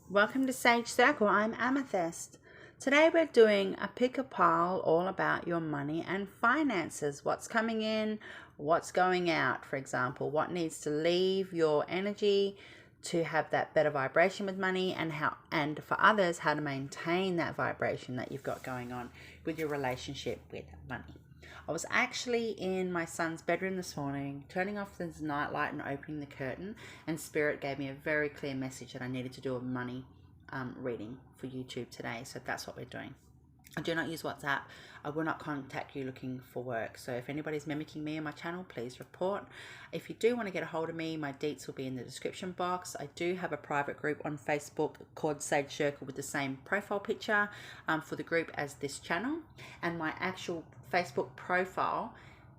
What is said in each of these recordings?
Welcome to Sage Circle. I'm Amythyst. Today we're doing a pick a pile all about your money and finances. What's coming in, what's going out, for example, what needs to leave your energy to have that better vibration with money, and for others how to maintain that vibration that you've got going on with your relationship with money. I was actually in my son's bedroom this morning, turning off the nightlight and opening the curtain, and Spirit gave me a very clear message that I needed to do a money reading for YouTube today. So that's what we're doing. I do not use WhatsApp. I will not contact you looking for work. So if anybody's mimicking me on my channel, please report. If you do want to get a hold of me, my deets will be in the description box. I do have a private group on Facebook called Sage Circle with the same profile picture for the group as this channel. And my actual Facebook profile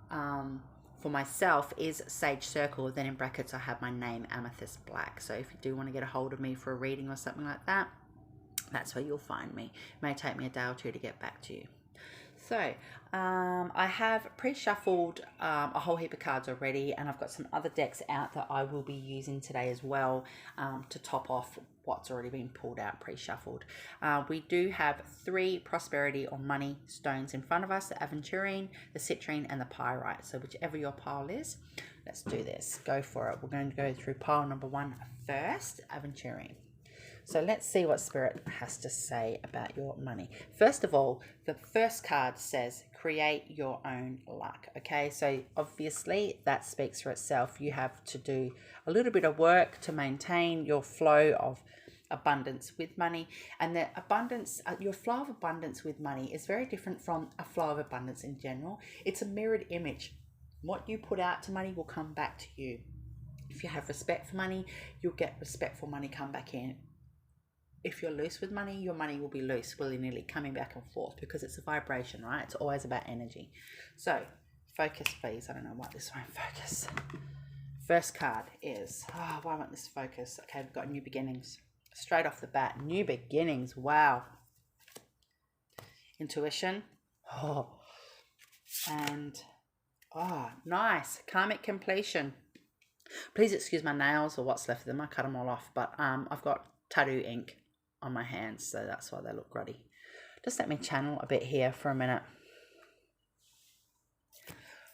for myself is Sage Circle. Then in brackets I have my name, Amythyst Black. So if you do want to get a hold of me for a reading or something like that, that's where you'll find me. It may take me a day or two to get back to you. So I have pre-shuffled a whole heap of cards already, and I've got some other decks out that I will be using today as well to top off what's already been pulled out pre-shuffled. We do have 3 prosperity or money stones in front of us: the aventurine, the citrine, and the pyrite. So whichever your pile is, let's do this. Go for it. We're going to go through pile number 1 first, aventurine. So let's see what Spirit has to say about your money. First of all, the first card says create your own luck. Okay, so obviously that speaks for itself. You have to do a little bit of work to maintain your flow of abundance with money, and the abundance, your flow of abundance with money is very different from a flow of abundance in general. It's a mirrored image. What you put out to money will come back to you. If you have respect for money, you'll get respectful money come back in. If you're loose with money, your money will be loose, willy-nilly, coming back and forth, because it's a vibration, right? It's always about energy. So focus, please. I don't know why this won't focus. First card is, why won't this focus? Okay, we've got new beginnings. Straight off the bat, new beginnings. Wow. Intuition. And nice. Karmic completion. Please excuse my nails or what's left of them. I cut them all off, but I've got tattoo ink on my hands, so that's why they look ruddy. Just let me channel a bit here for a minute.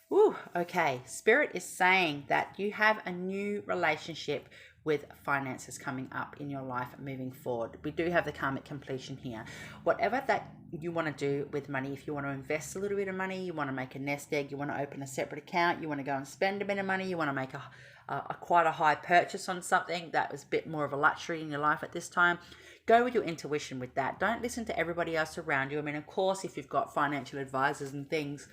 Ooh, okay. Spirit is saying that you have a new relationship with finances coming up in your life moving forward. We do have the karmic completion here. Whatever that you want to do with money, if you want to invest a little bit of money, you want to make a nest egg, you want to open a separate account, you want to go and spend a bit of money, you want to make quite a high purchase on something that was a bit more of a luxury in your life at this time, go with your intuition with that. Don't listen to everybody else around you. I mean, of course, if you've got financial advisors and things,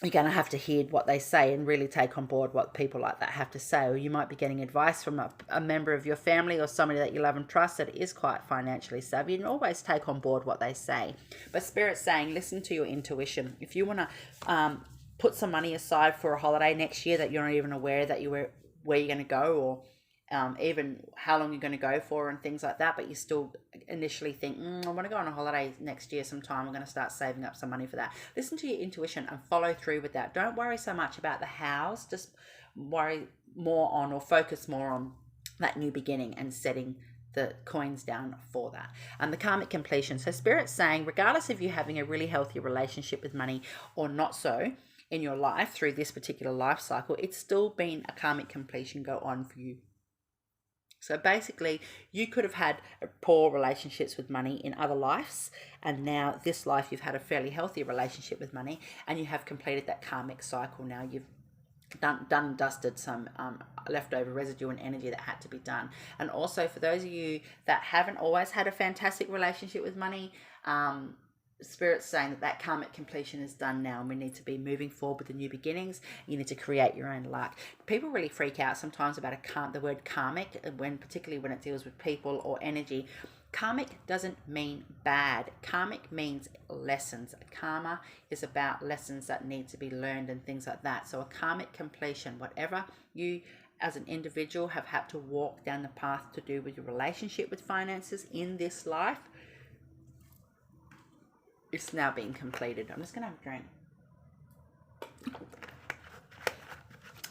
you're going to have to hear what they say and really take on board what people like that have to say. Or you might be getting advice from a member of your family or somebody that you love and trust that is quite financially savvy, and always take on board what they say. But Spirit's saying, listen to your intuition. If you want to put some money aside for a holiday next year that you're not even aware that where you're going to go, or even how long you're going to go for and things like that, but you still initially think, I want to go on a holiday next year sometime, I'm going to start saving up some money for that. Listen to your intuition and follow through with that. Don't worry so much about the hows, just worry more on, or focus more on, that new beginning and setting the coins down for that. And the karmic completion. So Spirit's saying, regardless of you having a really healthy relationship with money or not so in your life through this particular life cycle, it's still been a karmic completion go on for you. So basically, you could have had poor relationships with money in other lives, and now this life you've had a fairly healthy relationship with money, and you have completed that karmic cycle. Now you've dusted some leftover residue and energy that had to be done. And also for those of you that haven't always had a fantastic relationship with money, Spirit's saying that karmic completion is done now, and we need to be moving forward with the new beginnings. You need to create your own luck. People really freak out sometimes about the word karmic, particularly when it deals with people or energy. Karmic doesn't mean bad. Karmic means lessons. Karma is about lessons that need to be learned and things like that. So a karmic completion, whatever you as an individual have had to walk down the path to do with your relationship with finances in this life, it's now being completed. I'm just going to have a drink.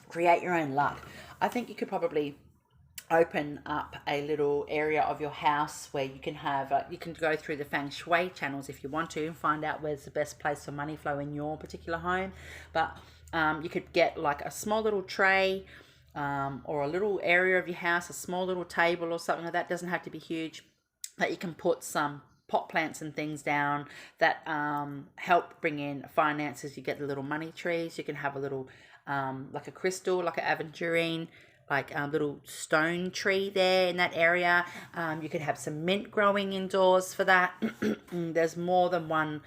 Create your own luck. I think you could probably open up a little area of your house where you can have you can go through the feng shui channels if you want to and find out where's the best place for money flow in your particular home. But you could get like a small little tray, or a little area of your house, a small little table or something like that. Doesn't have to be huge, that you can put some pot plants and things down that help bring in finances. You get the little money trees. You can have a little like a crystal, like an aventurine, like a little stone tree there in that area. You could have some mint growing indoors for that. There's more than one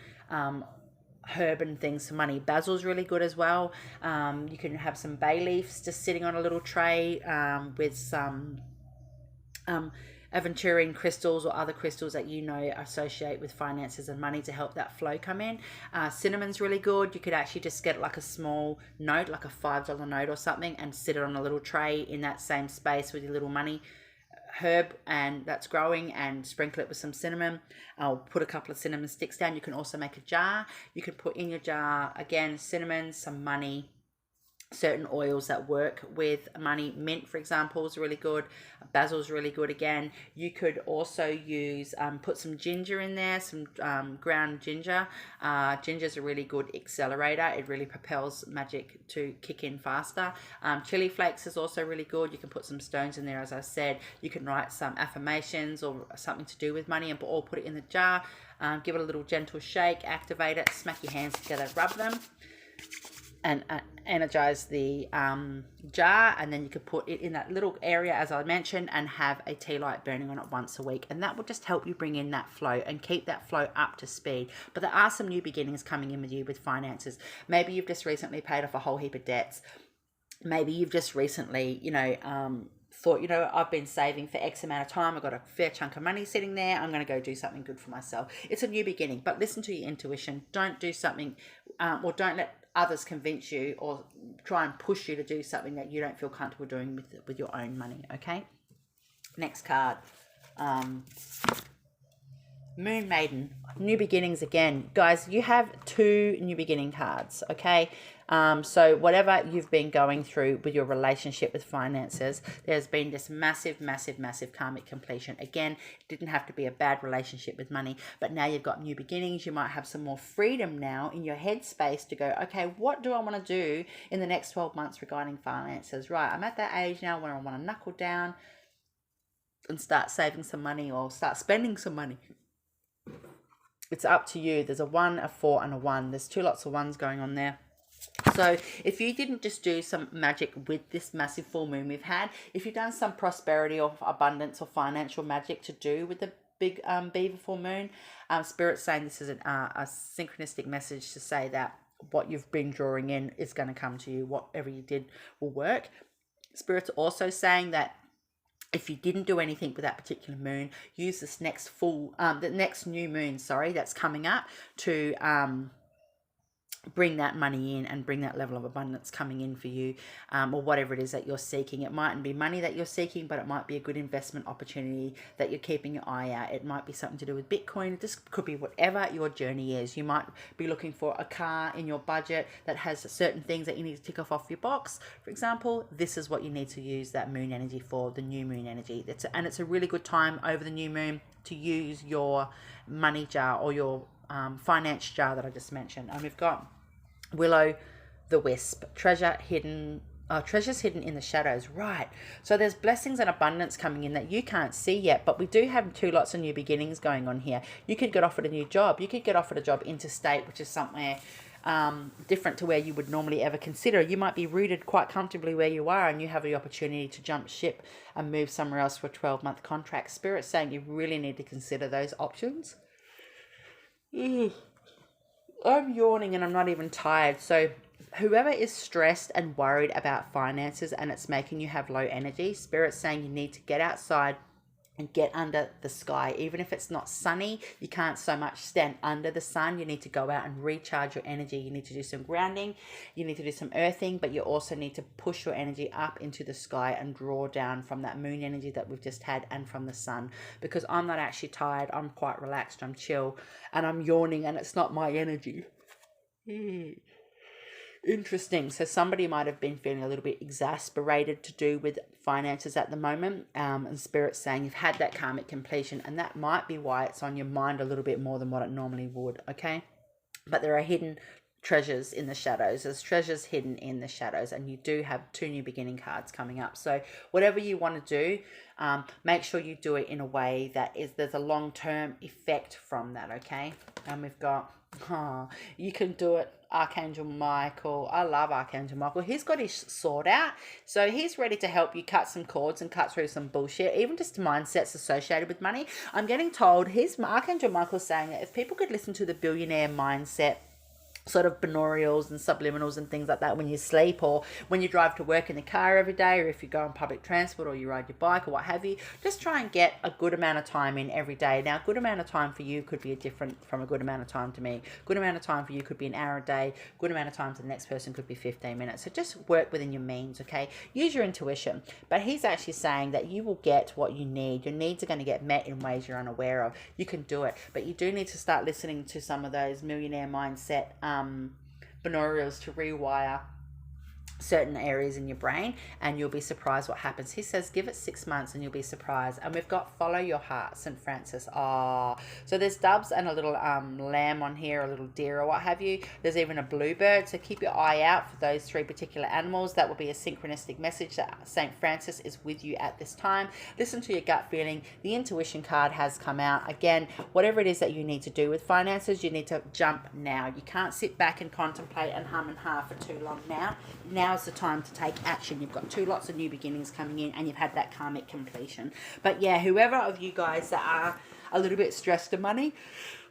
herb and things for money. Basil's really good as well. You can have some bay leaves just sitting on a little tray with some aventurine crystals or other crystals that you know associate with finances and money to help that flow come in. Cinnamon's really good. You could actually just get like a small note, like a $5 note or something, and sit it on a little tray in that same space with your little money herb and that's growing, and sprinkle it with some cinnamon. I'll put a couple of cinnamon sticks down. You can also make a jar. You can put in your jar again cinnamon, some money, certain oils that work with money. Mint, for example, is really good. Basil's really good again. You could also use put some ginger in there, some ground ginger. Ginger's a really good accelerator. It really propels magic to kick in faster. Chili flakes is also really good. You can put some stones in there, as I said. You can write some affirmations or something to do with money and all put it in the jar. Give it a little gentle shake, activate it, smack your hands together, rub them, and energize the jar, and then you could put it in that little area as I mentioned and have a tea light burning on it once a week, and that will just help you bring in that flow and keep that flow up to speed. But there are some new beginnings coming in with you with finances. Maybe you've just recently paid off a whole heap of debts. Maybe you've just recently thought, I've been saving for X amount of time. I've got a fair chunk of money sitting there. I'm going to go do something good for myself. It's a new beginning, but listen to your intuition. Don't do something or don't let others convince you or try and push you to do something that you don't feel comfortable doing with your own money. Okay, next card. Moon Maiden, new beginnings again. Guys, you have 2 new beginning cards, okay? So whatever you've been going through with your relationship with finances, there's been this massive, massive, massive karmic completion. Again, it didn't have to be a bad relationship with money, but now you've got new beginnings. You might have some more freedom now in your headspace to go, okay, what do I want to do in the next 12 months regarding finances? Right, I'm at that age now where I want to knuckle down and start saving some money or start spending some money. It's up to you. There's a 1, a 4, and a 1. There's 2 lots of ones going on there. So if you didn't just do some magic with this massive full moon we've had, if you've done some prosperity or abundance or financial magic to do with the big beaver full moon, Spirit's saying this is a synchronistic message to say that what you've been drawing in is going to come to you. Whatever you did will work. Spirit's also saying that if you didn't do anything with that particular moon, use this next the next new moon, that's coming up to bring that money in and bring that level of abundance coming in for you, or whatever it is that you're seeking. It mightn't be money that you're seeking, but it might be a good investment opportunity that you're keeping your eye out. It might be something to do with Bitcoin. This could be whatever your journey is. You might be looking for a car in your budget that has certain things that you need to tick off your box. For example, this is what you need to use that moon energy for, the new moon energy. And it's a really good time over the new moon to use your money jar or your finance jar that I just mentioned. And we've got Willow the Wisp, treasures hidden in the shadows. Right, so there's blessings and abundance coming in that you can't see yet, but we do have 2 lots of new beginnings going on here. You could get offered a new job. You could get offered a job interstate, which is somewhere different to where you would normally ever consider. You might be rooted quite comfortably where you are and you have the opportunity to jump ship and move somewhere else for a 12-month contract. Spirit's saying you really need to consider those options. I'm yawning and I'm not even tired. So whoever is stressed and worried about finances and it's making you have low energy, Spirit's saying you need to get outside and get under the sky. Even if it's not sunny, you can't so much stand under the sun. You need to go out and recharge your energy. You need to do some grounding. You need to do some earthing, but you also need to push your energy up into the sky and draw down from that moon energy that we've just had and from the sun. Because I'm not actually tired. I'm quite relaxed. I'm chill and I'm yawning and it's not my energy. Interesting. So somebody might have been feeling a little bit exasperated to do with finances at the moment, and Spirit's saying you've had that karmic completion, and that might be why it's on your mind a little bit more than what it normally would, okay? But there are hidden treasures in the shadows. There's treasures hidden in the shadows, and you do have 2 new beginning cards coming up. So whatever you want to do, make sure you do it in a way that there's a long-term effect from that, okay? And we've got, you can do it, Archangel Michael. I love Archangel Michael. He's got his sword out, so he's ready to help you cut some cords and cut through some bullshit, even just mindsets associated with money. I'm getting told, Archangel Michael's saying that if people could listen to the billionaire mindset sort of binaurals and subliminals and things like that when you sleep, or when you drive to work in the car every day, or if you go on public transport or you ride your bike or what have you, just try and get a good amount of time in every day. Now, a good amount of time for you could be different from a good amount of time to me. Good amount of time for you could be an hour a day. Good amount of time to the next person could be 15 minutes. So just work within your means, okay? Use your intuition. But he's actually saying that you will get what you need. Your needs are going to get met in ways you're unaware of. You can do it, but you do need to start listening to some of those millionaire mindset binaurals to rewire certain areas in your brain, and you'll be surprised what happens. He says give it 6 months and you'll be surprised. And we've got follow your heart, St. Francis. So there's doves and a little lamb on here, a little deer or what have you. There's even a bluebird, so keep your eye out for those 3 particular animals. That will be a synchronistic message that St. Francis is with you at this time. Listen to your gut feeling. The intuition card has come out. Again, whatever it is that you need to do with finances, you need to jump now. You can't sit back and contemplate and hum and ha for too long. Now's the time to take action. You've got 2 lots of new beginnings coming in, and you've had that karmic completion. But yeah, whoever of you guys that are a little bit stressed of money,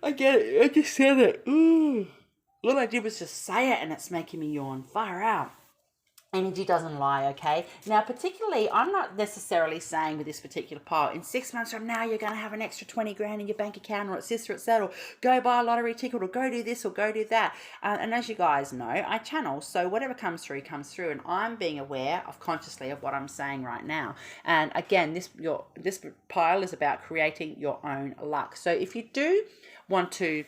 I get it. I just said it. Ooh. All I did was just say it, and it's making me yawn. Far out. Energy doesn't lie, okay? Now, particularly, I'm not necessarily saying with this particular pile, in 6 months from now, you're going to have an extra 20 grand in your bank account, or it's this or it's that, or go buy a lottery ticket, or go do this, or go do that. And as you guys know, I channel, so whatever comes through, and I'm being aware of consciously of what I'm saying right now. And again, this pile is about creating your own luck. So if you do want to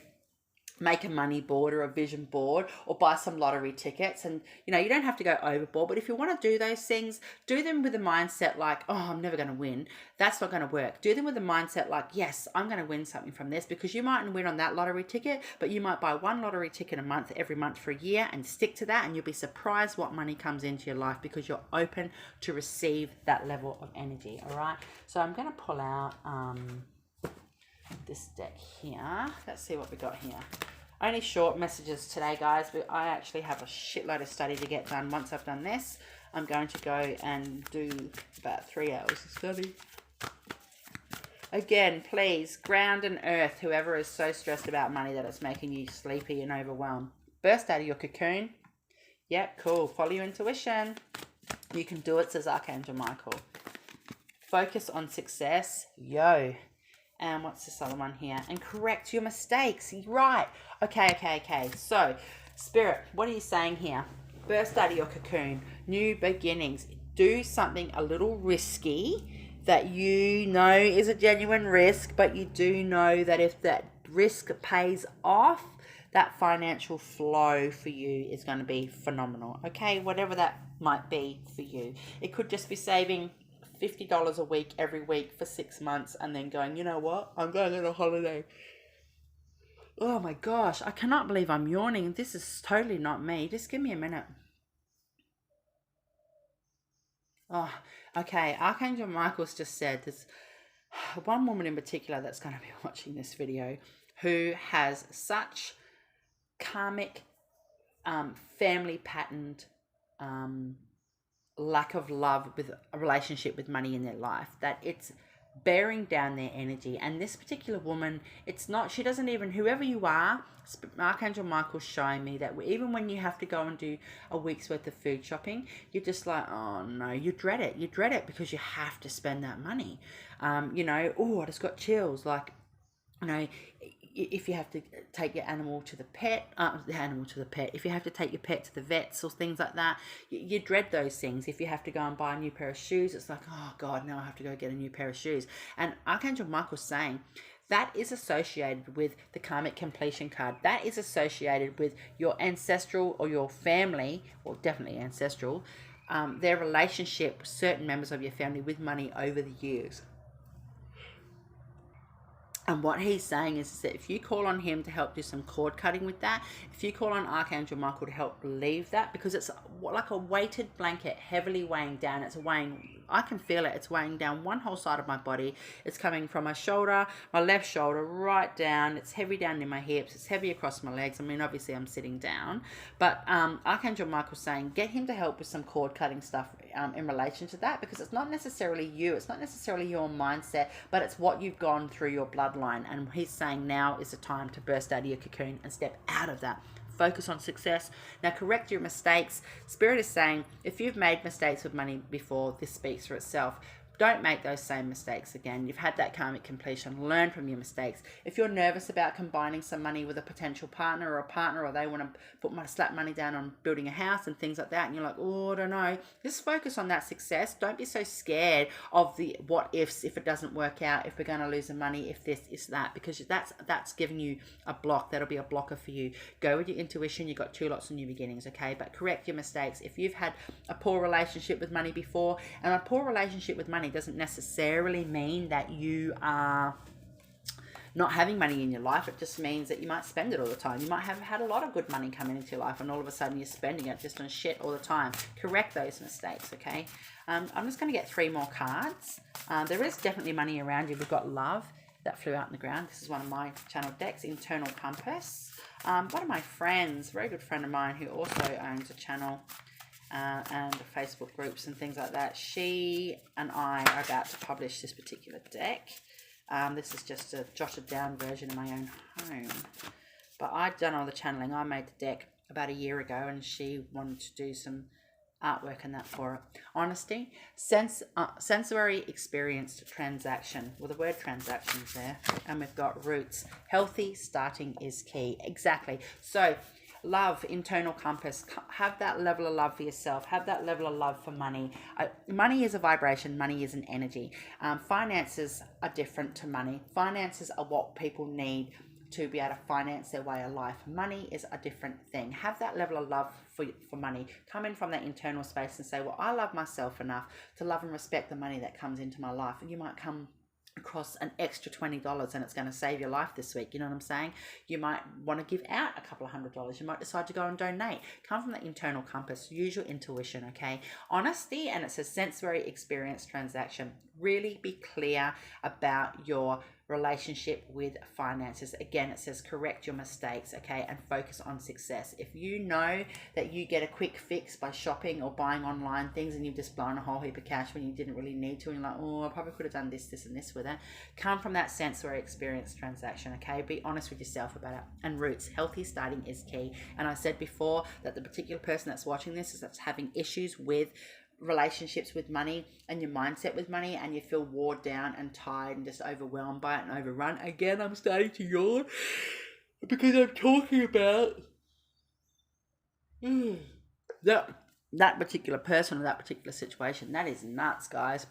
make a money board or a vision board, or buy some lottery tickets, and you don't have to go overboard, but if you want to do those things, do them with a mindset like, oh, I'm never going to win. That's not going to work. Do them with a mindset like, yes, I'm going to win something from this, because you mightn't win on that lottery ticket, but you might buy 1 lottery ticket a month every month for a year and stick to that, and you'll be surprised what money comes into your life because you're open to receive that level of energy. All right, so I'm going to pull out this deck here. Let's see what we got here. Only short messages today, guys, but I actually have a shitload of study to get done. Once I've done this, I'm going to go and do about 3 hours of study. Again, please, ground and earth whoever is so stressed about money that it's making you sleepy and overwhelmed. Burst out of your cocoon. Yep, cool. Follow your intuition. You can do it, says Archangel Michael. Focus on success. Yo. And what's this other one here? And correct your mistakes. Right. Okay. So, Spirit, what are you saying here? Burst out of your cocoon. New beginnings. Do something a little risky that you know is a genuine risk, but you do know that if that risk pays off, that financial flow for you is going to be phenomenal. Okay, whatever that might be for you. It could just be saving $50 a week every week for 6 months, and then going, you know what, I'm going on a holiday. Oh my gosh, I cannot believe I'm yawning. This is totally not me. Just give me a minute. Oh, okay. Archangel Michael's just said there's one woman in particular that's going to be watching this video who has such karmic, family patterned, lack of love with a relationship with money in their life, that it's bearing down their energy. And this particular woman, it's not, she doesn't even, whoever you are, Archangel Michael's showing me that even when you have to go and do a week's worth of food shopping, you're just like, oh no, you dread it because you have to spend that money. Oh, I just got chills. Like, if you have to take your animal to the pet, if you have to take your pet to the vets or things like that, you dread those things. If you have to go and buy a new pair of shoes, it's like, oh God, now I have to go get a new pair of shoes. And Archangel Michael's saying that is associated with the karmic completion card. That is associated with your ancestral or your family, or definitely ancestral, their relationship, certain members of your family with money over the years. And what he's saying is that if you call on him to help do some cord cutting with that, if you call on Archangel Michael to help relieve that, because it's like a weighted blanket, heavily weighing down. It's weighing, I can feel it. It's weighing down one whole side of my body. It's coming from my shoulder, my left shoulder, right down. It's heavy down in my hips. It's heavy across my legs. I mean, obviously I'm sitting down. But Archangel Michael's saying, get him to help with some cord cutting stuff in relation to that, because it's not necessarily you. It's not necessarily your mindset, but it's what you've gone through your bloodline. And he's saying now is the time to burst out of your cocoon and step out of that. Focus on success. Now correct your mistakes. Spirit is saying if you've made mistakes with money before, this speaks for itself. Don't make those same mistakes again. You've had that karmic completion. Learn from your mistakes. If you're nervous about combining some money with a potential partner or a partner, or they want to slap money down on building a house and things like that, and you're like, oh, I don't know, just focus on that success. Don't be so scared of the what ifs, if it doesn't work out, if we're going to lose the money, if this is that, because that's giving you a block. That'll be a blocker for you. Go with your intuition. You've got 2 lots of new beginnings, okay? But correct your mistakes. If you've had a poor relationship with money before, and a poor relationship with money doesn't necessarily mean that you are not having money in your life. It just means that you might spend it all the time. You might have had a lot of good money coming into your life, and all of a sudden you're spending it just on shit all the time. Correct those mistakes, okay? I'm just going to get 3 more cards. There is definitely money around you. We've got love that flew out in the ground. This is one of my channel decks, Internal Compass. One of my friends, very good friend of mine, who also owns a channel and Facebook groups and things like that, she and I are about to publish this particular deck. This is just a jotted down version of my own home, but I'd done all the channeling. I made the deck about a year ago, and she wanted to do some artwork and that for it. Honesty, sensory experienced transaction. Well, the word transaction's there, and we've got roots. Healthy starting is key. Exactly. So love, internal compass. Have that level of love for yourself. Have that level of love for money. Money is a vibration. Money is an energy. Finances are different to money. Finances are what people need to be able to finance their way of life. Money is a different thing. Have that level of love for money. Come in from that internal space and say, well, I love myself enough to love and respect the money that comes into my life. And you might come across an extra $20 and it's going to save your life this week. You know what I'm saying? You might want to give out a couple of $100. You might decide to go and donate. Come from the internal compass. Use your intuition, okay? Honesty, and it's a sensory experience transaction. Really be clear about your relationship with finances. Again, it says correct your mistakes, okay, and focus on success. If you know that you get a quick fix by shopping or buying online things, and you've just blown a whole heap of cash when you didn't really need to, and you're like, oh, I probably could have done this, this, and this with it. Come from that sensory experience transaction, okay? Be honest with yourself about it. And roots, healthy starting is key. And I said before that the particular person that's watching this is that's having issues with relationships with money and your mindset with money, and you feel worn down and tired and just overwhelmed by it and overrun. Again, I'm starting to yawn because I'm talking about that particular person or that particular situation. That is nuts, guys.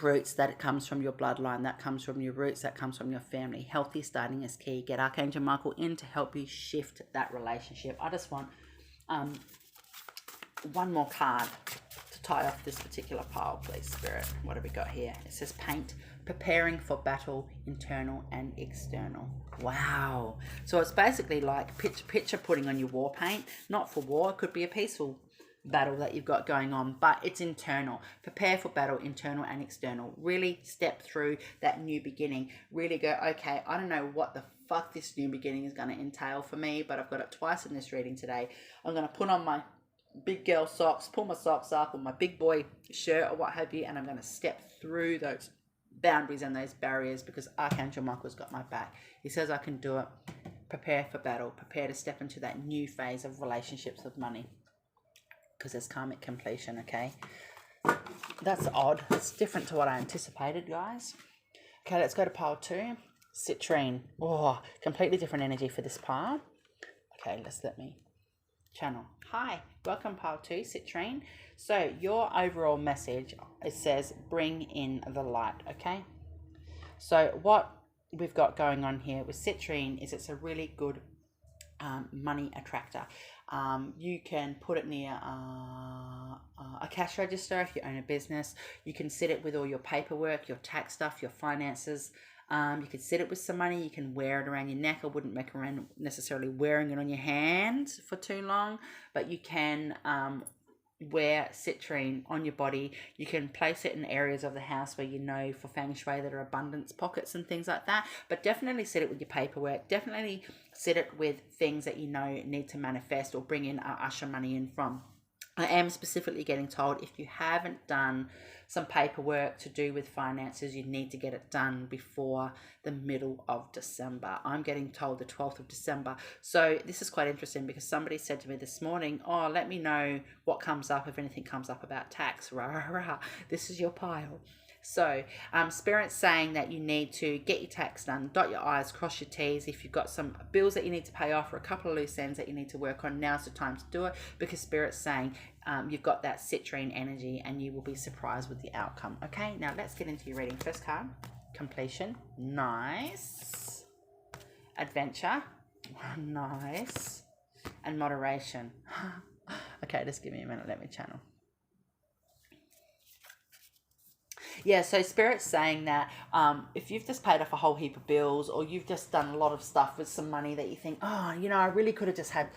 Roots, that it comes from your bloodline, that comes from your roots, that comes from your family. Healthy starting is key. Get Archangel Michael in to help you shift that relationship. I just want one more card to tie off this particular pile, please, Spirit. What have we got here? It says paint, preparing for battle, internal and external. Wow. So it's basically like picture putting on your war paint, not for war. It could be a peaceful battle that you've got going on, but it's internal. Prepare for battle, internal and external. Really step through that new beginning. Really go, okay, I don't know what the fuck this new beginning is going to entail for me, but I've got it twice in this reading today. I'm going to put on my big girl socks, pull my socks up, or my big boy shirt or what have you, and I'm going to step through those boundaries and those barriers because Archangel Michael's got my back. He says I can do it. Prepare for battle. Prepare to step into that new phase of relationships with money because there's karmic completion, okay? That's odd. It's different to what I anticipated, guys. Okay, let's go to pile 2. Citrine. Oh, completely different energy for this pile. Okay, let me channel. Hi, welcome pile 2, Citrine. So your overall message, it says bring in the light, okay? So what we've got going on here with citrine is it's a really good money attractor. You can put it near a cash register if you own a business. You can sit it with all your paperwork, your tax stuff, your finances. You could sit it with some money. You can wear it around your neck. I wouldn't recommend necessarily wearing it on your hand for too long, but you can wear citrine on your body. You can place it in areas of the house where you know for feng shui that are abundance pockets and things like that, but definitely sit it with your paperwork. Definitely sit it with things that you know need to manifest or bring in usher money in from. I am specifically getting told if you haven't done some paperwork to do with finances, you need to get it done before the middle of December. I'm getting told the 12th of December. So this is quite interesting because somebody said to me this morning, oh, let me know what comes up if anything comes up about tax. Rah, rah, rah. This is your pile. So Spirit's saying that you need to get your tax done, dot your I's, cross your T's. If you've got some bills that you need to pay off or a couple of loose ends that you need to work on, now's the time to do it, because Spirit's saying you've got that citrine energy and you will be surprised with the outcome. Okay, now let's get into your reading. First card, completion. Nice. Adventure. Nice. And moderation. Okay, just give me a minute. Let me channel. Yeah, so Spirit's saying that if you've just paid off a whole heap of bills, or you've just done a lot of stuff with some money that you think, oh, you know, I really could have just had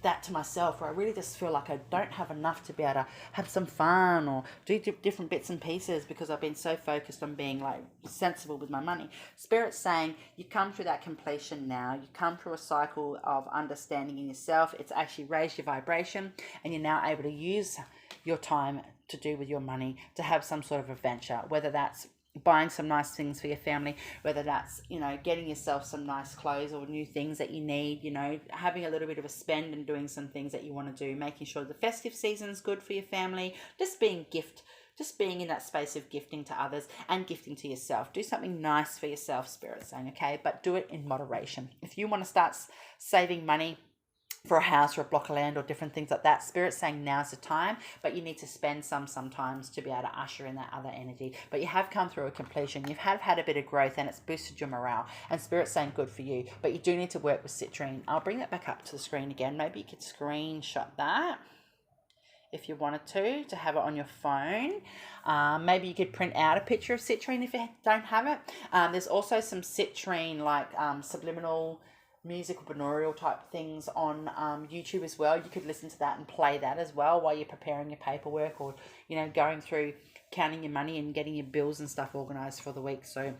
that to myself, or I really just feel like I don't have enough to be able to have some fun or do different bits and pieces because I've been so focused on being like sensible with my money. Spirit's saying you come through that completion now. You come through a cycle of understanding in yourself. It's actually raised your vibration, and you're now able to use your time to do with your money to have some sort of adventure, whether that's buying some nice things for your family, whether that's, you know, getting yourself some nice clothes or new things that you need, you know, having a little bit of a spend and doing some things that you want to do, making sure the festive season is good for your family, just being in that space of gifting to others and gifting to yourself. Do something nice for yourself, Spirit's saying, okay, but do it in moderation. If you want to start saving money for a house or a block of land or different things like that, Spirit's saying now's the time, but you need to spend sometimes to be able to usher in that other energy. But you have come through a completion. You have had a bit of growth and it's boosted your morale, and Spirit's saying good for you, but you do need to work with citrine. I'll bring that back up to the screen again. Maybe you could screenshot that if you wanted to have it on your phone. Maybe you could print out a picture of citrine if you don't have it. There's also some citrine like subliminal music or binaural type things on YouTube as well. You could listen to that and play that as well while you're preparing your paperwork, or, you know, going through counting your money and getting your bills and stuff organized for the week. So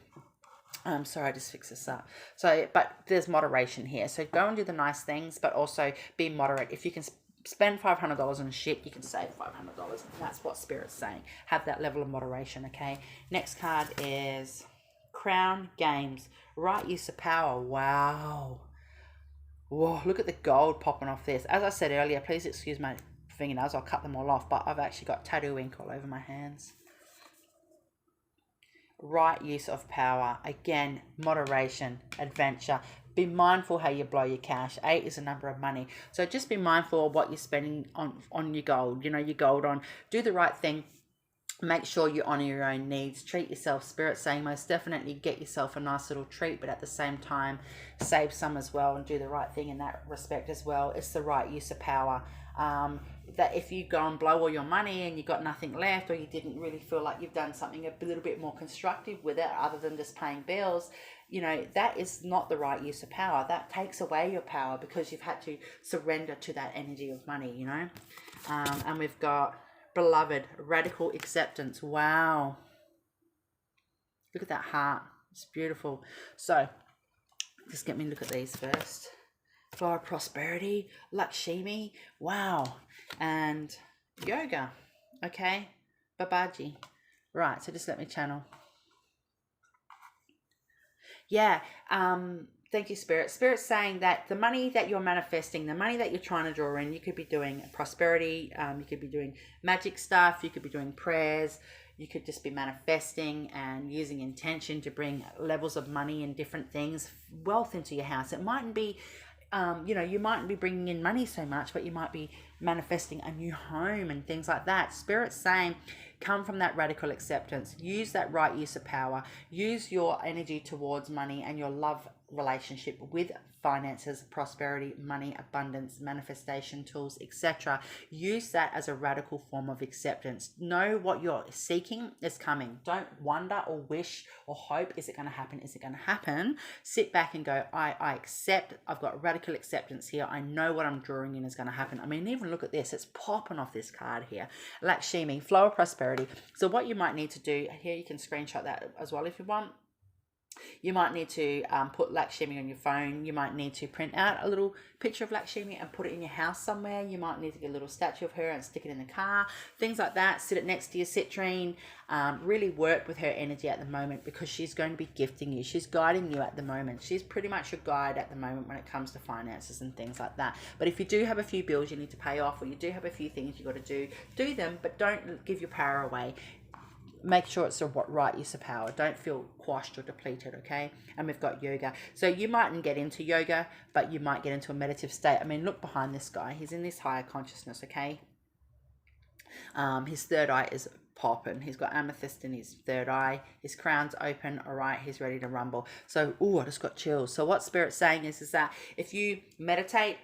sorry, I just fixed this up. So, but there's moderation here. So go and do the nice things, but also be moderate. If you can spend $500 on shit, you can save $500. And that's what Spirit's saying. Have that level of moderation, okay? Next card is Crown Games. Right use of power. Wow. Whoa, look at the gold popping off this. As I said earlier, please excuse my fingernails. I'll cut them all off, but I've actually got tattoo ink all over my hands. Right use of power. Again, moderation, adventure. Be mindful how you blow your cash. 8 is a number of money. So just be mindful of what you're spending on your gold. You know, your gold on. Do the right thing. Make sure you honor your own needs. Treat yourself. Spirit saying most definitely get yourself a nice little treat, but at the same time save some as well and do the right thing in that respect as well. It's the right use of power. That if you go and blow all your money and you got nothing left, or you didn't really feel like you've done something a little bit more constructive with it other than just paying bills, you know, that is not the right use of power. That takes away your power because you've had to surrender to that energy of money, you know. And we've got Beloved, radical acceptance. Wow. Look at that heart. It's beautiful. So, just get me to look at these first. For prosperity, Lakshmi. Wow. And yoga. Okay. Babaji. Right. So just let me channel. Yeah. Thank you, Spirit. Spirit's saying that the money that you're manifesting, the money that you're trying to draw in, you could be doing prosperity, you could be doing magic stuff, you could be doing prayers, you could just be manifesting and using intention to bring levels of money and different things, wealth into your house. It mightn't be, you know, you mightn't be bringing in money so much, but you might be manifesting a new home and things like that. Spirit's saying come from that radical acceptance. Use that right use of power. Use your energy towards money and your love relationship with finances, prosperity, money, abundance, manifestation tools, etc. Use that as a radical form of acceptance. Know what you're seeking is coming. Don't wonder or wish or hope, is it going to happen? Is it going to happen? Sit back and go, I accept. I've got radical acceptance here. I know what I'm drawing in is going to happen. I mean, even look at this. It's popping off this card here. Lakshmi, flow of prosperity. So what you might need to do here, you can screenshot that as well if you want. You might need to put Lakshmi on your phone. You might need to print out a little picture of Lakshmi and put it in your house somewhere. You might need to get a little statue of her and stick it in the car. Things like that. Sit it next to your Citrine. Really work with her energy at the moment because she's going to be gifting you. She's guiding you at the moment. She's pretty much your guide at the moment when it comes to finances and things like that. But if you do have a few bills you need to pay off, or you do have a few things you got to do them, but don't give your power away. Make sure it's the right use of power. Don't feel quashed or depleted, okay? And we've got yoga. So you mightn't get into yoga, but you might get into a meditative state. I mean, look behind this guy. He's in this higher consciousness, okay? His third eye is popping. He's got amethyst in his third eye. His crown's open. All right, he's ready to rumble. So, I just got chills. So what Spirit's saying is that if you meditate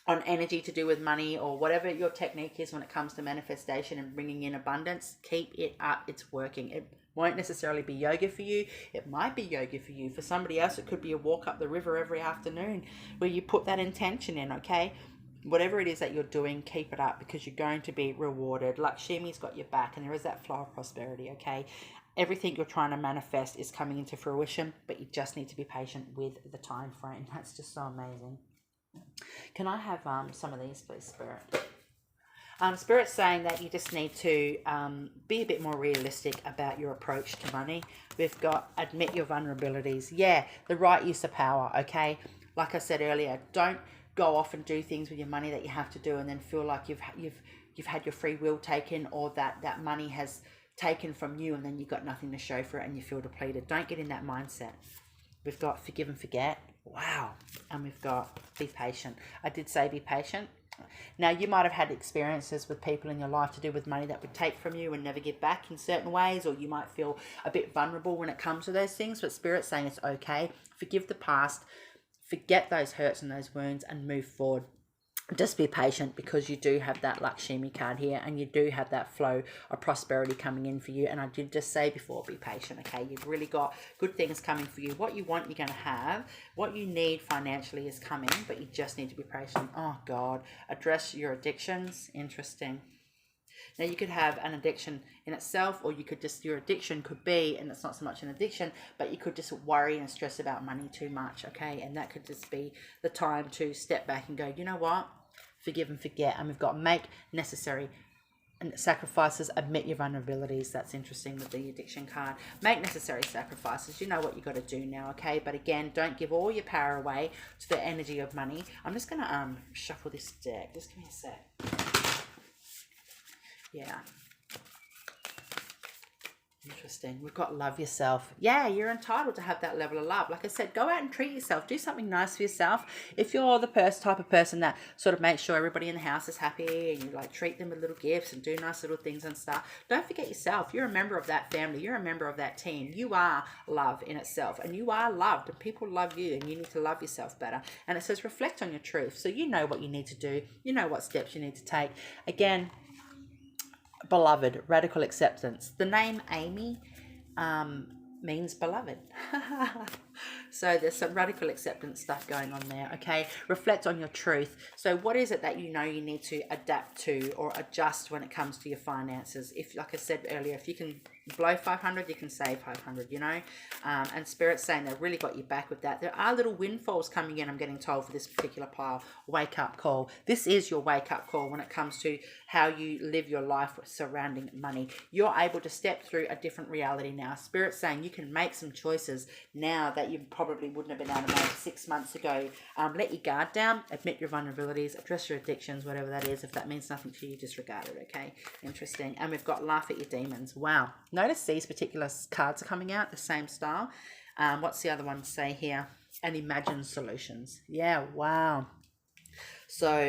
on energy to do with money or whatever your technique is when it comes to manifestation and bringing in abundance, keep it up. It's working. It won't necessarily be yoga for you. It might be yoga for you. For somebody else, it could be a walk up the river every afternoon where you put that intention in, okay? Whatever it is that you're doing, keep it up because you're going to be rewarded. Lakshmi's got your back and there is that flow of prosperity, okay? Everything you're trying to manifest is coming into fruition, but you just need to be patient with the time frame. That's just so amazing. Can I have some of these, please, Spirit? Spirit's saying that you just need to be a bit more realistic about your approach to money. We've got admit your vulnerabilities. Yeah, the right use of power, okay? Like I said earlier, don't go off and do things with your money that you have to do and then feel like you've had your free will taken, or that money has taken from you and then you've got nothing to show for it and you feel depleted. Don't get in that mindset. We've got forgive and forget. Wow. And we've got be patient. I did say be patient. Now, you might have had experiences with people in your life to do with money that would take from you and never give back in certain ways, or you might feel a bit vulnerable when it comes to those things, but Spirit's saying it's okay. Forgive the past, forget those hurts and those wounds and move forward. Just be patient because you do have that Lakshmi card here and you do have that flow of prosperity coming in for you. And I did just say before, be patient, okay? You've really got good things coming for you. What you want, you're going to have. What you need financially is coming, but you just need to be patient. Oh, God. Address your addictions. Interesting. Now, you could have an addiction in itself, or you could just, your addiction could be, and it's not so much an addiction, but you could just worry and stress about money too much, okay? And that could just be the time to step back and go, you know what? Forgive and forget. And we've got make necessary sacrifices, admit your vulnerabilities. That's interesting with the addiction card. Make necessary sacrifices. You know what you got to do now, okay? But again, don't give all your power away to the energy of money. I'm just going to shuffle this deck. Just give me a sec. Yeah. Interesting. We've got love yourself. Yeah, you're entitled to have that level of love. Like I said, go out and treat yourself. Do something nice for yourself. If you're the type of person that sort of makes sure everybody in the house is happy and you like treat them with little gifts and do nice little things and stuff, don't forget yourself. You're a member of that family. You're a member of that team. You are love in itself and you are loved and people love you and you need to love yourself better. And it says reflect on your truth. So you know what you need to do. You know what steps you need to take. Again, beloved, radical acceptance. The name Amy means beloved. So there's some radical acceptance stuff going on there, okay? Reflect on your truth. So what is it that you know you need to adapt to or adjust when it comes to your finances? If, like I said earlier, if you can blow 500, you can save 500, you know? And Spirit's saying they've really got you back with that. There are little windfalls coming in, I'm getting told, for this particular pile. Wake up call. This is your wake up call when it comes to how you live your life surrounding money. You're able to step through a different reality now. Spirit's saying you can make some choices now that you probably wouldn't have been able to make 6 months ago. Let your guard down, admit your vulnerabilities, address your addictions, whatever that is. If that means nothing to you, disregard it, okay? Interesting. And we've got laugh at your demons. Wow. Notice these particular cards are coming out the same style. What's the other one say here? And imagine solutions. Yeah, wow. So,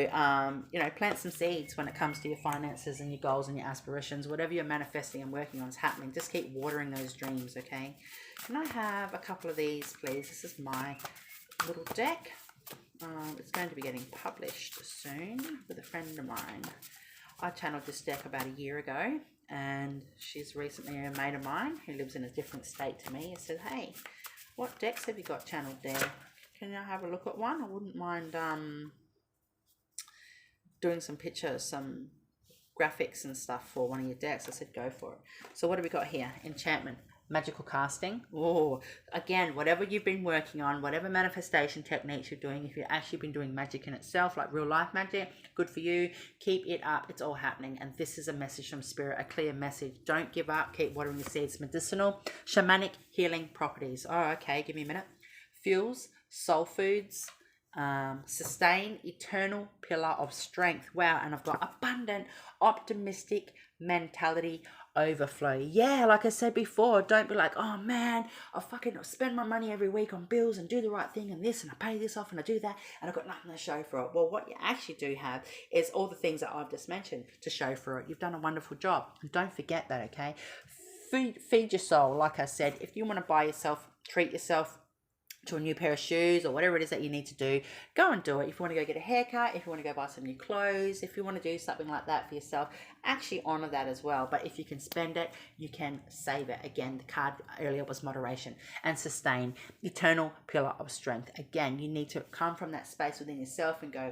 you know, plant some seeds when it comes to your finances and your goals and your aspirations. Whatever you're manifesting and working on is happening. Just keep watering those dreams, okay? Can I have a couple of these, please? This is my little deck. It's going to be getting published soon with a friend of mine. I channeled this deck about a year ago, and she's recently a mate of mine who lives in a different state to me. I said, hey, what decks have you got channeled there? Can I have a look at one? I wouldn't mind doing some pictures, some graphics and stuff for one of your decks. I said, go for it. So what have we got here? Enchantment. Magical casting. Oh, again, whatever you've been working on, whatever manifestation techniques you're doing, if you've actually been doing magic in itself, like real life magic, good for you. Keep it up. It's all happening. And this is a message from Spirit, a clear message. Don't give up. Keep watering your seeds. Medicinal, shamanic, healing properties. Oh, okay. Give me a minute. Fuels, soul foods, sustain, eternal pillar of strength. Wow. And I've got abundant, optimistic mentality, overflow. Yeah, like I said before, don't be like, oh man, I fucking spend my money every week on bills and do the right thing and this and I pay this off and I do that and I've got nothing to show for it. Well, what you actually do have is all the things that I've just mentioned to show for it. You've done a wonderful job. And don't forget that, okay? Feed your soul. Like I said, if you want to buy yourself, treat yourself to a new pair of shoes or whatever it is that you need to do, go and do it. If you want to go get a haircut, if you want to go buy some new clothes, if you want to do something like that for yourself, actually honor that as well. But if you can spend it, you can save it. Again, the card earlier was moderation. And sustain, eternal pillar of strength. Again, you need to come from that space within yourself and go,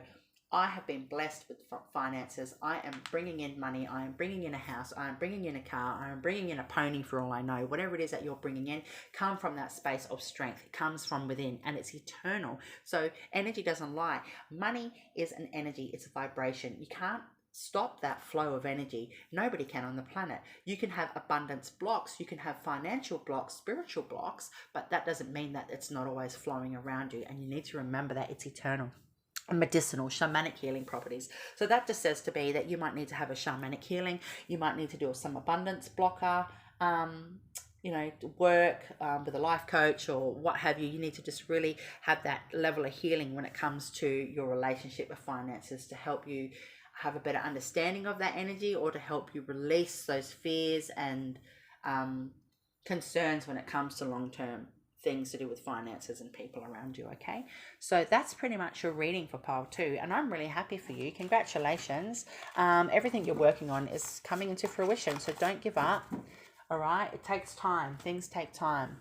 I have been blessed with finances. I am bringing in money. I am bringing in a house. I am bringing in a car. I am bringing in a pony for all I know. Whatever it is that you're bringing in, come from that space of strength. It comes from within and it's eternal. So energy doesn't lie. Money is an energy. It's a vibration. You can't stop that flow of energy. Nobody can on the planet. You can have abundance blocks. You can have financial blocks, spiritual blocks, but that doesn't mean that it's not always flowing around you. And you need to remember that it's eternal. Medicinal, shamanic healing properties. So that just says to be that you might need to have a shamanic healing. You might need to do some abundance blocker, you know, work with a life coach or what have you. You need to just really have that level of healing when it comes to your relationship with finances to help you have a better understanding of that energy or to help you release those fears and concerns when it comes to long-term things to do with finances and people around you. Okay, so that's pretty much your reading for pile 2, and I'm really happy for you. Congratulations. Everything you're working on is coming into fruition, so don't give up. All right, it takes time. Things take time.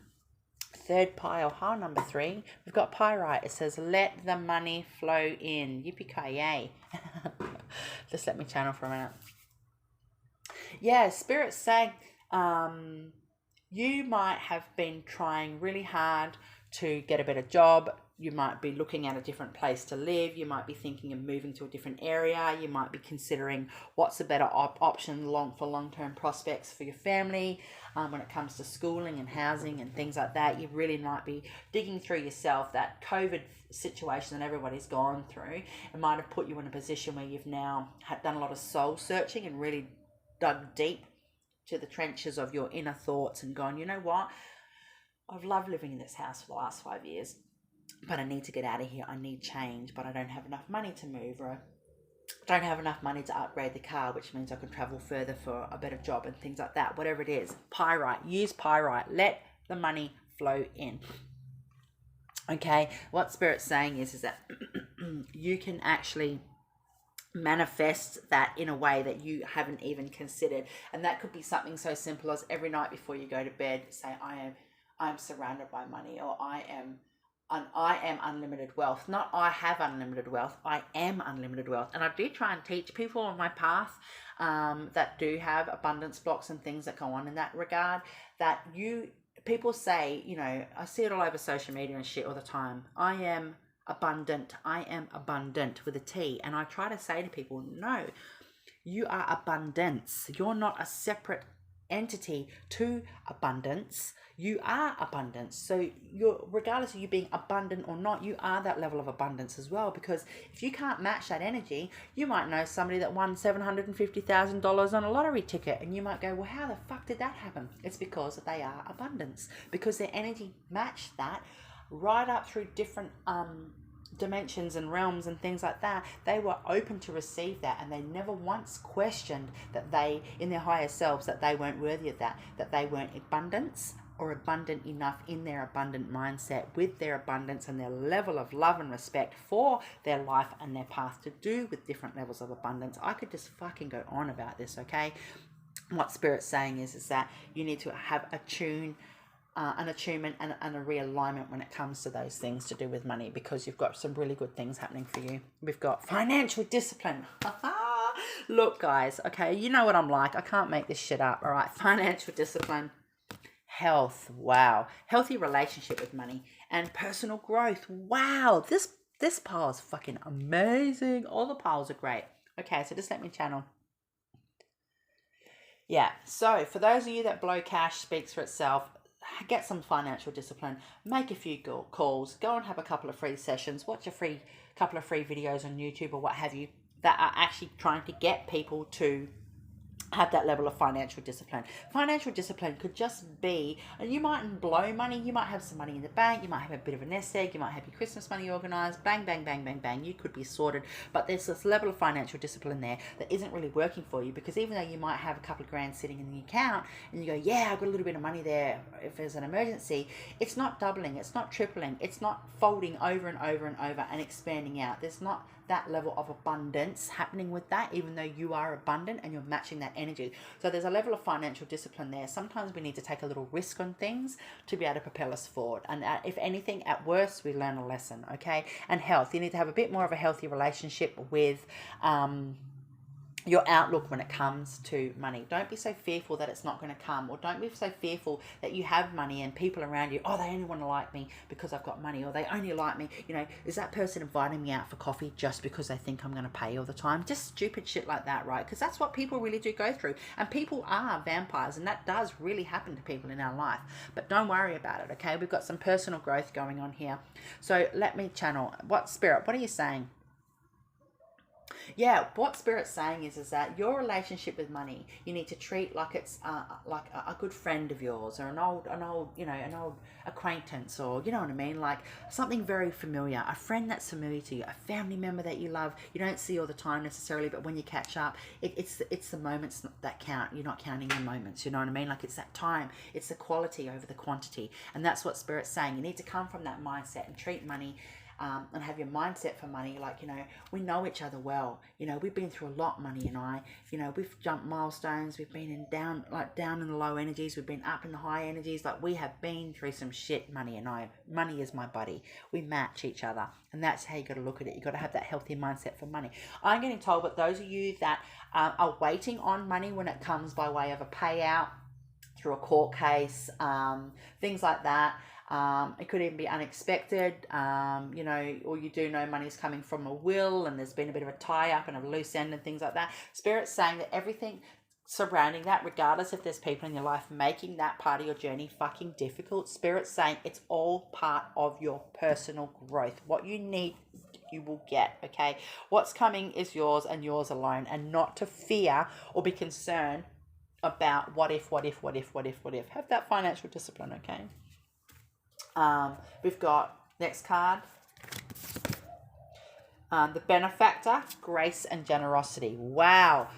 Third pile, pile number 3, we've got Pyrite. It says let the money flow in. Yippee-ki-yay. Just let me channel for a minute. Yeah, Spirit's saying you might have been trying really hard to get a better job. You might be looking at a different place to live. You might be thinking of moving to a different area. You might be considering what's a better option for long-term prospects for your family. When it comes to schooling and housing and things like that, you really might be digging through yourself. That COVID situation that everybody's gone through, it might have put you in a position where you've now done a lot of soul searching and really dug deep to the trenches of your inner thoughts and gone, you know what, I've loved living in this house for the last 5 years, but I need to get out of here. I need change, but I don't have enough money to move, or I don't have enough money to upgrade the car, which means I can travel further for a better job and things like that. Whatever it is, Pyrite, use Pyrite. Let the money flow in. Okay, what Spirit's saying is that you can actually manifest that in a way that you haven't even considered, and that could be something so simple as every night before you go to bed say, I am surrounded by money, or I am unlimited wealth. Not I have unlimited wealth, I am unlimited wealth. And I do try and teach people on my path that do have abundance blocks and things that go on in that regard, that people say, you know, I see it all over social media and shit all the time, I am abundant with a T. And I try to say to people, no, you are abundance. You're not a separate entity to abundance. You are abundance. So you're, regardless of you being abundant or not, you are that level of abundance as well. Because if you can't match that energy, you might know somebody that won $750,000 on a lottery ticket, and you might go, well, how the fuck did that happen? It's because they are abundance, because their energy matched that right up through different dimensions and realms and things like that, they were open to receive that, and they never once questioned that they, in their higher selves, that they weren't worthy of that, that they weren't abundance or abundant enough in their abundant mindset with their abundance and their level of love and respect for their life and their path to do with different levels of abundance. I could just fucking go on about this, okay? What Spirit's saying is that you need to have an attunement and a realignment when it comes to those things to do with money, because you've got some really good things happening for you. We've got financial discipline. Look, guys, okay, you know what I'm like. I can't make this shit up, all right? Financial discipline. Health, wow. Healthy relationship with money and personal growth. Wow, this pile is fucking amazing. All the piles are great. Okay, so just let me channel. Yeah, so for those of you that blow cash speaks for itself, get some financial discipline, make a few calls, go and have a couple of free sessions, watch a couple of free videos on YouTube or what have you that are actually trying to get people to have that level of financial discipline. Financial discipline could just be, and you mightn't blow money, you might have some money in the bank, you might have a bit of a nest egg, you might have your Christmas money organized, bang, bang, bang, bang, bang, you could be sorted. But there's this level of financial discipline there that isn't really working for you, because even though you might have a couple of grand sitting in the account and you go, yeah, I've got a little bit of money there if there's an emergency, it's not doubling, it's not tripling, it's not folding over and over and over and expanding out. There's not that level of abundance happening with that, even though you are abundant and you're matching that energy. So there's a level of financial discipline there. Sometimes we need to take a little risk on things to be able to propel us forward, and if anything, at worst, we learn a lesson. Okay. And health, you need to have a bit more of a healthy relationship with your outlook when it comes to money. Don't be so fearful that it's not going to come, or don't be so fearful that you have money and people around you, oh, they only want to like me because I've got money, or they only like me, is that person inviting me out for coffee just because they think I'm going to pay all the time? Just stupid shit like that, right? Because that's what people really do go through, and people are vampires, and that does really happen to people in our life. But don't worry about it, okay? We've got some personal growth going on here. So let me channel. What Spirit, what are you saying? Yeah, what Spirit's saying is that your relationship with money, you need to treat like it's like a good friend of yours, or an old an old acquaintance, or you know what I mean, like something very familiar, a friend that's familiar to you, a family member that you love, you don't see all the time necessarily, but when you catch up, it's the moments that count. You're not counting your moments, you know what I mean? Like it's that time, it's the quality over the quantity, and that's what Spirit's saying. You need to come from that mindset and treat money and have your mindset for money like, we know each other well. We've been through a lot, Money and I. We've jumped milestones. We've been down in the low energies. We've been up in the high energies. Like, we have been through some shit, Money and I. Money is my buddy. We match each other, and that's how you got to look at it. You got to have that healthy mindset for money. I'm getting told, but those of you that are waiting on money when it comes by way of a payout through a court case, things like that. It could even be unexpected, or you do know money's coming from a will and there's been a bit of a tie-up and a loose end and things like that. Spirit's saying that everything surrounding that, regardless if there's people in your life making that part of your journey fucking difficult, Spirit's saying it's all part of your personal growth. What you need, you will get, okay? What's coming is yours and yours alone, and not to fear or be concerned about what if. Have that financial discipline, okay? We've got, next card, the benefactor, grace and generosity. Wow.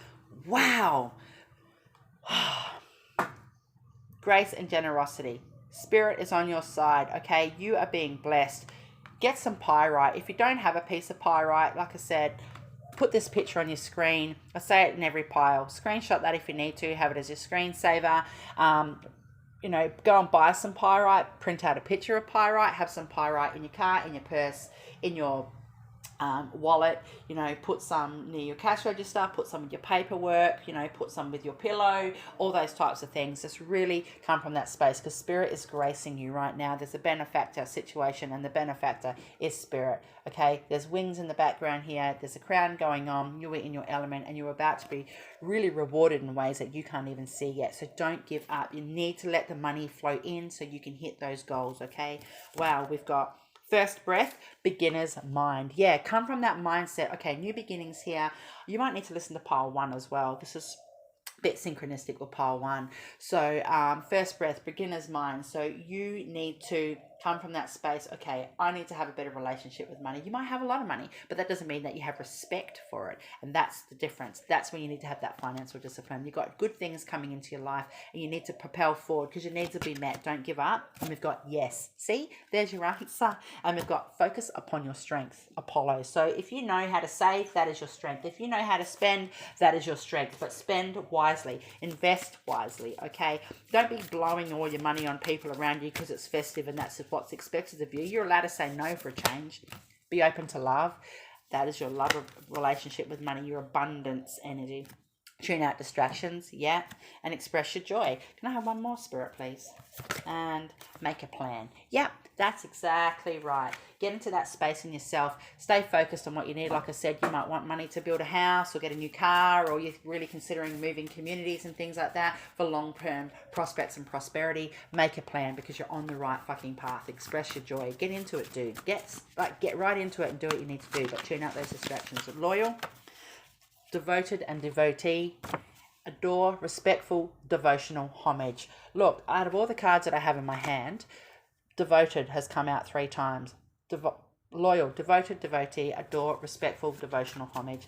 Grace and generosity. Spirit is on your side, okay? You are being blessed. Get some pyrite. If you don't have a piece of pyrite, like I said, put this picture on your screen. I say it in every pile. Screenshot that if you need to. Have it as your screensaver. Go and buy some pyrite, print out a picture of pyrite, have some pyrite in your car, in your purse, in your wallet, put some near your cash register, put some with your paperwork, put some with your pillow, all those types of things. Just really come from that space, because Spirit is gracing you right now. There's a benefactor situation, and the benefactor is Spirit, okay? There's wings in the background here. There's a crown going on. You are in your element, and you're about to be really rewarded in ways that you can't even see yet. So don't give up. You need to let the money flow in so you can hit those goals, okay? Wow, we've got first breath, beginner's mind. Yeah, come from that mindset. Okay, new beginnings here. You might need to listen to pile 1 as well. This is a bit synchronistic with pile 1. So first breath, beginner's mind. So you need to come from that space, okay, I need to have a better relationship with money. You might have a lot of money, but that doesn't mean that you have respect for it. And that's the difference. That's when you need to have that financial discipline. You've got good things coming into your life and you need to propel forward because your needs will be met. Don't give up. And we've got yes. See, there's your answer. And we've got focus upon your strength, Apollo. So if you know how to save, that is your strength. If you know how to spend, that is your strength. But spend wisely. Invest wisely, okay? Don't be blowing all your money on people around you because it's festive and that's what's expected of you. You're allowed to say no for a change. Be open to love. That is your love of relationship with money, your abundance energy. Tune out distractions, yeah, and express your joy. Can I have one more, Spirit, please? And make a plan. Yep, that's exactly right. Get into that space in yourself. Stay focused on what you need. Like I said, you might want money to build a house or get a new car, or you're really considering moving communities and things like that for long-term prospects and prosperity. Make a plan because you're on the right fucking path. Express your joy. Get into it, dude. Get right into it and do what you need to do, but tune out those distractions. Loyal, devoted and devotee, adore, respectful, devotional, homage. Look, out of all the cards that I have in my hand, devoted has come out 3 times. Loyal, devoted, devotee, adore, respectful, devotional, homage.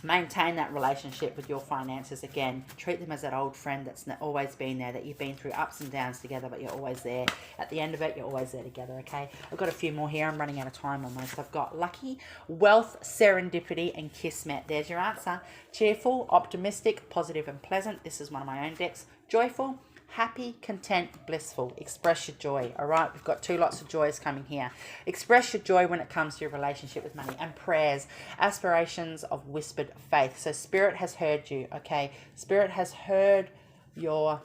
Maintain that relationship with your finances. Again, treat them as that old friend that's always been there, that you've been through ups and downs together, but you're always there. At the end of it, you're always there together, okay? I've got a few more here. I'm running out of time almost. I've got lucky, wealth, serendipity, and kismet. There's your answer. Cheerful, optimistic, positive, and pleasant. This is one of my own decks. Joyful, happy, content, blissful. Express your joy. All right, we've got 2 lots of joys coming here. Express your joy when it comes to your relationship with money. And prayers, aspirations of whispered faith. So Spirit has heard you, okay? Spirit has heard your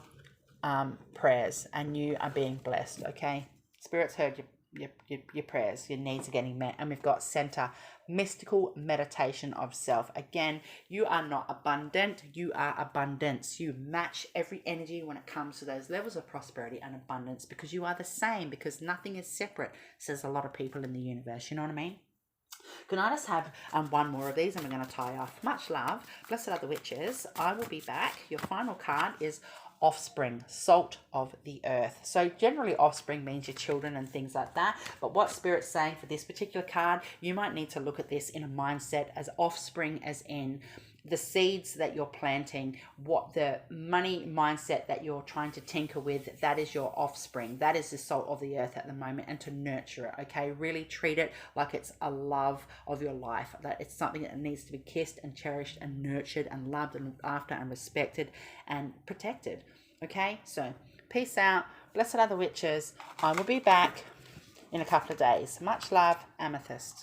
prayers and you are being blessed, okay? Spirit's heard your prayers, your needs are getting met. And we've got center, mystical meditation of self. Again, you are not abundant, you are abundance. You match every energy when it comes to those levels of prosperity and abundance because you are the same, because nothing is separate, says a lot of people in the universe. You know what I mean? Can I just have one more of these and we're going to tie off. Much love. Blessed are the witches. I will be back. Your final card is offspring, salt of the earth. So generally offspring means your children and things like that. But what Spirit's saying for this particular card, you might need to look at this in a mindset as offspring, as in the seeds that you're planting, what the money mindset that you're trying to tinker with, that is your offspring. That is the salt of the earth at the moment, and to nurture it, okay? Really treat it like it's a love of your life, that it's something that needs to be kissed and cherished and nurtured and loved and looked after and respected and protected, okay? So peace out. Blessed are the witches. I will be back in a couple of days. Much love, Amethyst.